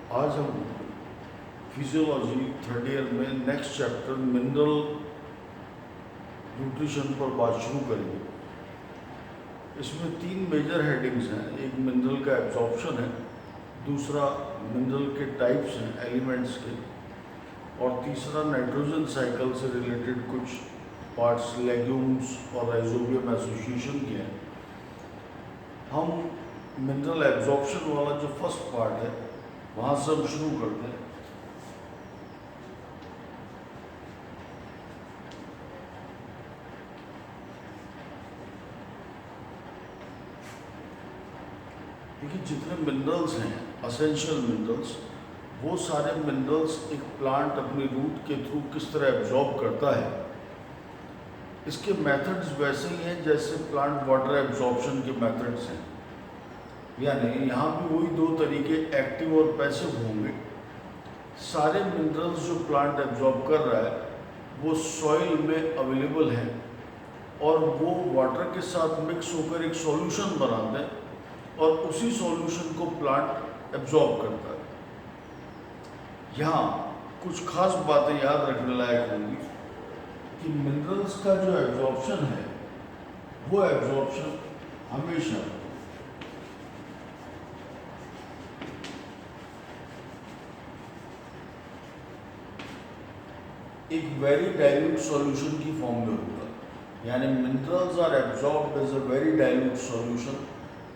आज हम physiology third year में नेक्स्ट चैप्टर मिनरल न्यूट्रिशन पर बात शुरू करेंगे। इसमें तीन मेजर हेडिंग्स हैं। एक मिनरल का एब्जॉर्प्शन है, दूसरा मिनरल के टाइप्स हैं एलिमेंट्स के, और तीसरा नाइट्रोजन साइकिल से रिलेटेड कुछ पार्ट्स लेग्यूम्स और राइजोबियम एसोसिएशन के हैं। हम मिनरल एब्जॉर्प्शन वाला जो फर्स्ट पार्ट है वहाँ से हम शुरू करते हैं। देखिए, जितने मिनरल्स हैं असेंशियल मिनरल्स, वो सारे मिनरल्स एक प्लांट अपनी रूट के थ्रू किस तरह एब्जॉर्ब करता है, इसके मेथड्स वैसे ही हैं जैसे प्लांट वाटर एब्जॉर्प्शन के मेथड्स हैं। यानी यहाँ भी वही दो तरीके एक्टिव और पैसिव होंगे। सारे मिनरल्स जो प्लांट एब्जॉर्ब कर रहा है वो सॉइल में अवेलेबल हैं और वो वाटर के साथ मिक्स होकर एक सॉल्यूशन बनाते हैं और उसी सॉल्यूशन को प्लांट एब्जॉर्ब करता है। यहाँ कुछ खास बातें याद रखने लायक होंगी कि मिनरल्स का जो एब्जॉर्प्शन है वो एब्जॉर्प्शन हमेशा एक वेरी डाइल्यूट सॉल्यूशन की फॉर्म में होगा। यानी minerals are absorbed as a very dilute solution,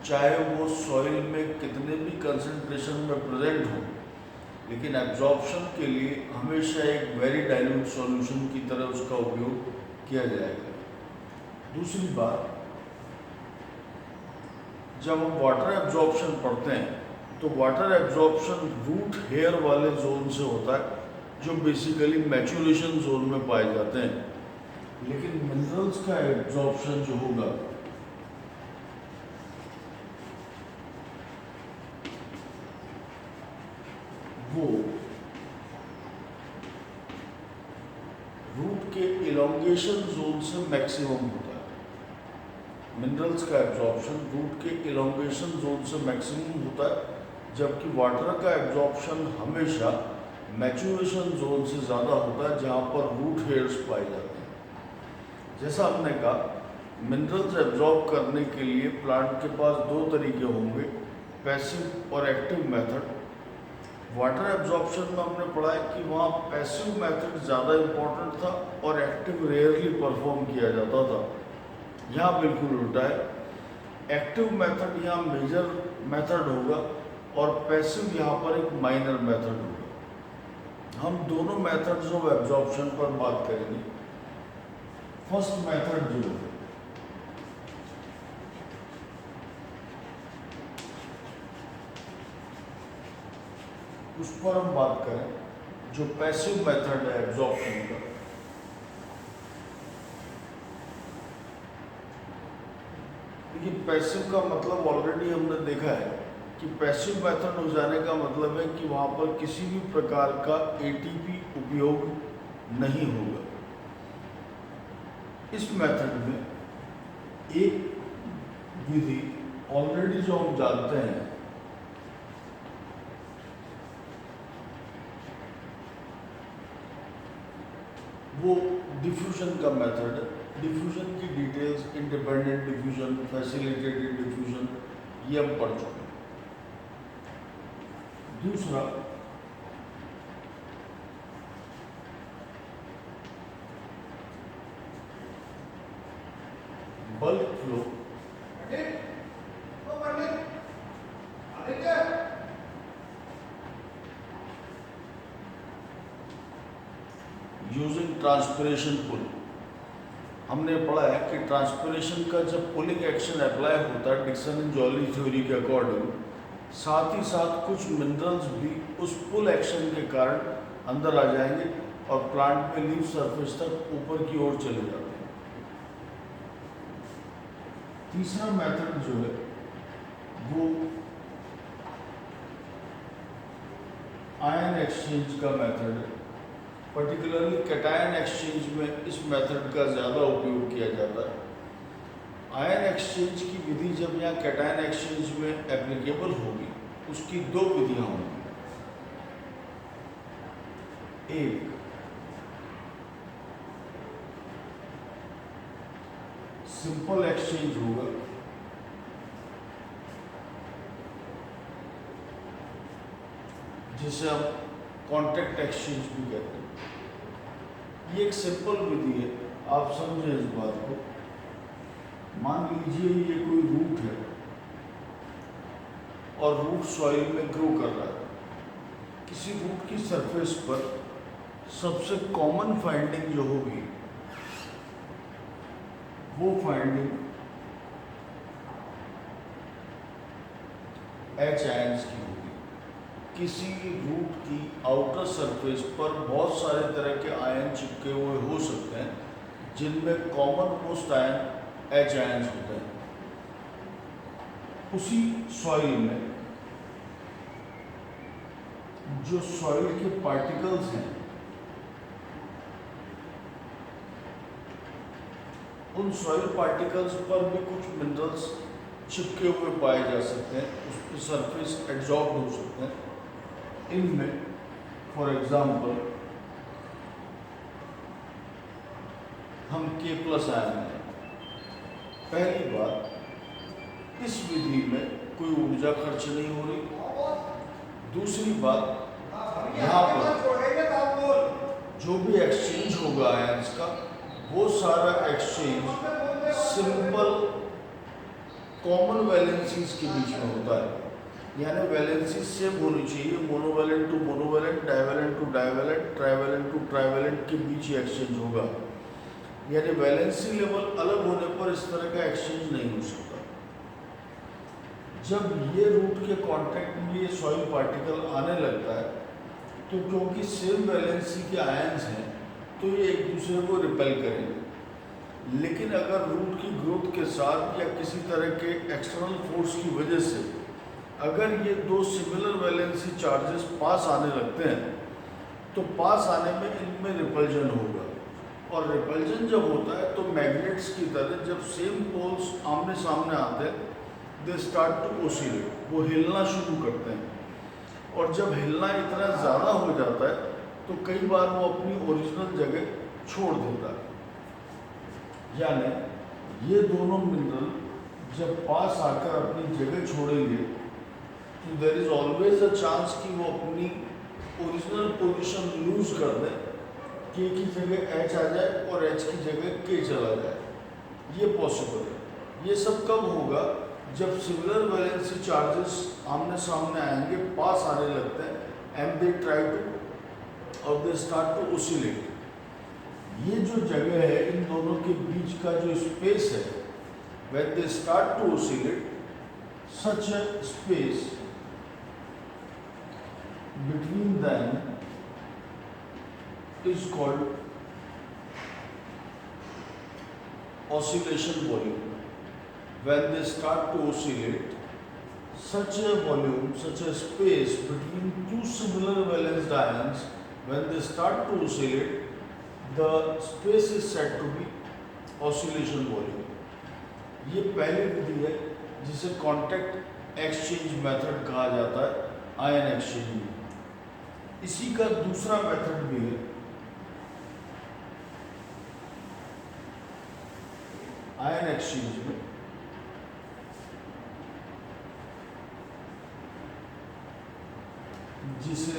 चाहे वो सॉइल में कितने भी कंसंट्रेशन में प्रेजेंट हो, लेकिन एब्जॉर्प्शन के लिए हमेशा एक वेरी डाइल्यूट सॉल्यूशन की तरह उसका उपयोग किया जाएगा। दूसरी बात, जब हम वाटर एब्जॉर्प्शन पढ़ते हैं तो वाटर एब्जॉर्प्शन रूट हेयर वाले जोन से होता है जो बेसिकली मैच्योरेशन जोन में पाए जाते हैं, लेकिन मिनरल्स का एब्जॉर्प्शन जो होगा वो रूट के इलोंगेशन जोन से मैक्सिमम होता है। मिनरल्स का एब्जॉर्प्शन रूट के इलोंगेशन जोन से मैक्सिमम होता है, जबकि वाटर का एब्जॉर्प्शन हमेशा मैच्योरेशन जोन से ज़्यादा होता है जहाँ पर रूट हेयर्स पाए जाते हैं। जैसा हमने कहा, मिनरल्स एब्जॉर्ब करने के लिए प्लांट के पास दो तरीके होंगे, पैसिव और एक्टिव मेथड। वाटर एब्जॉर्प्शन में हमने पढ़ा है कि वहाँ पैसिव मेथड ज़्यादा इम्पोर्टेंट था और एक्टिव रेयरली परफॉर्म किया जाता था। यहाँ बिल्कुल उल्टा है। एक्टिव मेथड यहाँ मेजर मेथड होगा और पैसिव यहाँ पर एक माइनर मेथड होगा। हम दोनों मेथड्स ऑफ एब्जॉर्प्शन पर बात करेंगे। फर्स्ट मेथड जो है उस पर हम बात करें, जो पैसिव मेथड है एब्जॉर्प्शन का। लेकिन पैसिव का मतलब ऑलरेडी हमने देखा है कि पैसिव मेथड हो जाने का मतलब है कि वहाँ पर किसी भी प्रकार का एटीपी उपयोग नहीं होगा। इस मेथड में एक विधि ऑलरेडी जो हम जानते हैं वो डिफ्यूजन का मेथड है। डिफ्यूजन की details, independent diffusion, facilitated diffusion, ये हम पढ़ चुके हैं। दूसरा, bulk flow. Using transpiration pull. हमने पढ़ा है कि ट्रांसपिरेशन का जब पुलिंग एक्शन अप्लाई होता है डिक्सन एंड जॉली थ्योरी के अकॉर्डिंग, साथ ही साथ कुछ मिनरल्स भी उस पुल एक्शन के कारण अंदर आ जाएंगे और प्लांट में लीफ सरफेस तक ऊपर की ओर चले जाते हैं। तीसरा मेथड जो है वो आयन एक्सचेंज का मेथड है। पर्टिकुलरली कैटायन एक्सचेंज में इस मेथड का ज़्यादा उपयोग किया जाता है। आयन एक्सचेंज की विधि जब यहाँ कैटायन एक्सचेंज में एप्लीकेबल होगी, उसकी दो विधियाँ होंगी। एक सिंपल एक्सचेंज होगा, जिसे हम कॉन्ट्रैक्ट एक्सचेंज भी कहते हैं। ये एक सिंपल विधि है, आप समझें इस बात को। मान लीजिए ये कोई रूट है और रूट सॉइल में ग्रो कर रहा है। किसी रूट की सरफेस पर सबसे कॉमन फाइंडिंग जो होगी वो फाइंडिंग एच आयंस की होगी। किसी रूट की आउटर सरफेस पर बहुत सारे तरह के आयन चिपके हुए हो सकते हैं, जिनमें common most ion H ions होते हैं। उसी सॉइल में जो सॉइल के पार्टिकल्स हैं, उन सॉइल पार्टिकल्स पर भी कुछ मिनरल्स चिपके हुए पाए जा सकते हैं, उसकी सरफेस एड्जॉर्ब हो सकते हैं। इनमें फॉर एग्जाम्पल हम K+ आयन हैं। पहली बात, इस विधि में कोई ऊर्जा खर्च नहीं हो रही। दूसरी बात, यहाँ पर जो भी एक्सचेंज होगा आयंस का, वो सारा एक्सचेंज सिंपल कॉमन वैलेंसीज के बीच में होता है। यानी वैलेंसी सेम होनी चाहिए, monovalent to monovalent, divalent to divalent, trivalent to trivalent के बीच ही एक्सचेंज होगा। यानी वैलेंसी लेवल अलग होने पर इस तरह का एक्सचेंज नहीं हो सकता। जब ये रूट के कांटेक्ट में ये सॉइल पार्टिकल आने लगता है, तो क्योंकि सेम वैलेंसी के आयंस हैं, तो ये एक दूसरे को रिपेल करेंगे। लेकिन अगर रूट की ग्रोथ के साथ या किसी तरह के एक्सटर्नल फोर्स की वजह से अगर ये दो सिमिलर वैलेंसी चार्जेस पास आने लगते हैं, तो पास आने में इनमें रिपल्जन होगा। और रिपल्जन जब होता है तो मैग्नेट्स की तरह जब सेम पोल्स आमने सामने आते हैं, दे स्टार्ट टू ओसिलेट, वो हिलना शुरू करते हैं। और जब हिलना इतना ज़्यादा हो जाता है तो कई बार वो अपनी ओरिजिनल जगह छोड़ देता है। यानी ये दोनों मिनरल जब पास आकर अपनी जगह छोड़ेंगे, तो there is always a chance कि वो अपनी ओरिजिनल पोजीशन लूज कर दें, K की जगह H आ जाए और H की जगह K चला जाए। ये पॉसिबल है। ये सब कब होगा? जब सिमिलर वैलेंसी चार्जेस आमने सामने आएंगे, पास आने लगते हैं, एंड दे ट्राई टू और दे स्टार्ट टू ओसिलेट। ये जो जगह है इन दोनों के बीच का जो स्पेस है, when they start to oscillate, such a space between them is called oscillation volume. When they start to oscillate, such a volume, such a space between two similar valence ions, when they start to oscillate, the space is said to be oscillation volume. ये पहली विधि है जिसे contact exchange method कहा जाता है ion exchange में। इसी का दूसरा मेथड भी है आयन एक्सचेंज में, जिसे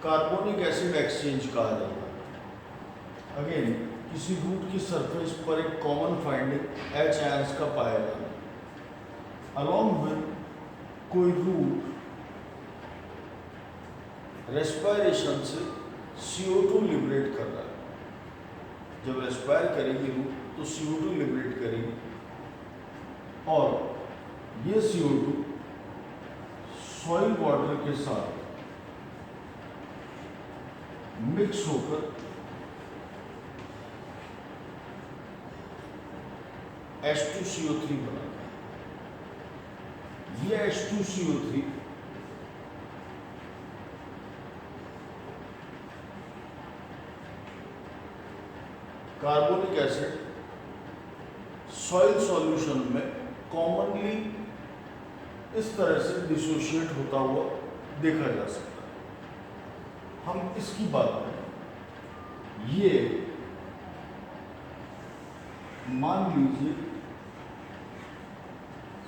कार्बोनिक एसिड एक्सचेंज कहा जाता है। अगेन, किसी रूट की सरफेस पर एक कॉमन फाइंडिंग H आयंस का पाया जाना, अलॉन्ग विद कोई रूट रेस्पायरेशन से CO2 लिबरेट कर रहा है। जब रेस्पायर करेगी रूट तो CO2 लिबरेट करेगी, और ये CO2 सॉइल वाटर के साथ मिक्स होकर H2CO3 बनाता है। ये H2CO3 carbonic acid soil solution में कॉमनली इस तरह से डिसोशिएट होता हुआ देखा जा सकता है। हम इसकी बात करें, ये मान लीजिए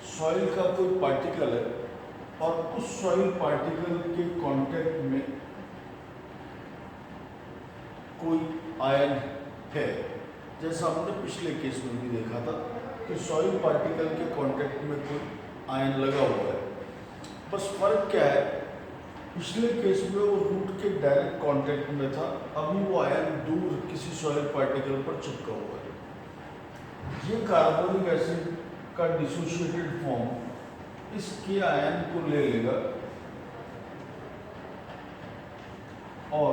सॉइल का कोई पार्टिकल है और उस सॉइल पार्टिकल के कांटेक्ट में कोई आयन है, जैसा हमने पिछले केस में भी देखा था कि सॉइल पार्टिकल के कांटेक्ट में कोई आयन लगा हुआ है। बस फर्क क्या है, पिछले केस में वो रूट के डायरेक्ट कांटेक्ट में था, अभी वो आयन दूर किसी सॉइल पार्टिकल पर चिपका हुआ है। ये कार्बोनिक एसिड का डिसोशिएटेड फॉर्म इस के आयन को ले लेगा और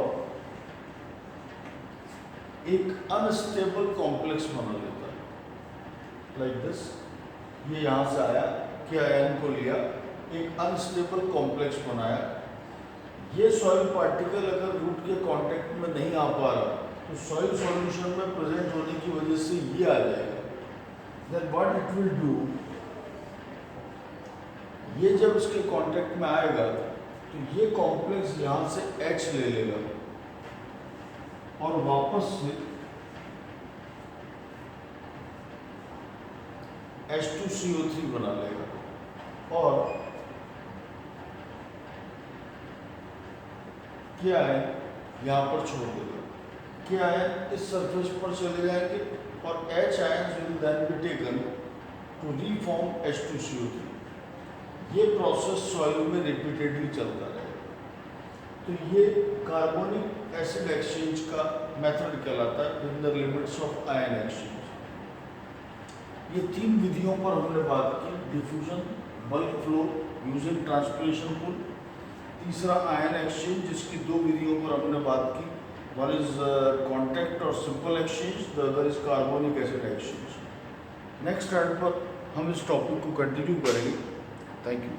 एक अनस्टेबल कॉम्प्लेक्स बना लेता है, लाइक दिस। ये यहाँ से आया, के आयन को लिया, एक अनस्टेबल कॉम्प्लेक्स बनाया। ये सॉइल पार्टिकल अगर रूट के कांटेक्ट में नहीं आ पा रहा तो सॉइल सॉल्यूशन में प्रेजेंट होने की वजह से ये आ जाएगा। Then what it will do, ये जब इसके कांटेक्ट में आएगा तो ये कॉम्प्लेक्स यहाँ से H ले लेगा और वापस से H2CO3 बना लेगा और क्या है यहाँ पर छोड़ देगा। क्या है इस सरफेस पर चले जाएंगे और H ions will then be taken to reform H2CO3। ये प्रोसेस सॉइल में रिपीटेडली चलता रहेगा। तो ये कार्बोनिक एसिड एक्सचेंज का मेथड कहलाता है with the limits of ion exchange. ये 3 विधियों पर हमने बात की, diffusion, bulk flow using transpiration pool, तीसरा आयन एक्सचेंज जिसकी 2 विधियों पर हमने बात की, वन इज कॉन्टैक्ट और simple exchange, the other is carbonic acid exchange. Next time पर हम इस टॉपिक को कंटिन्यू करेंगे। Thank you.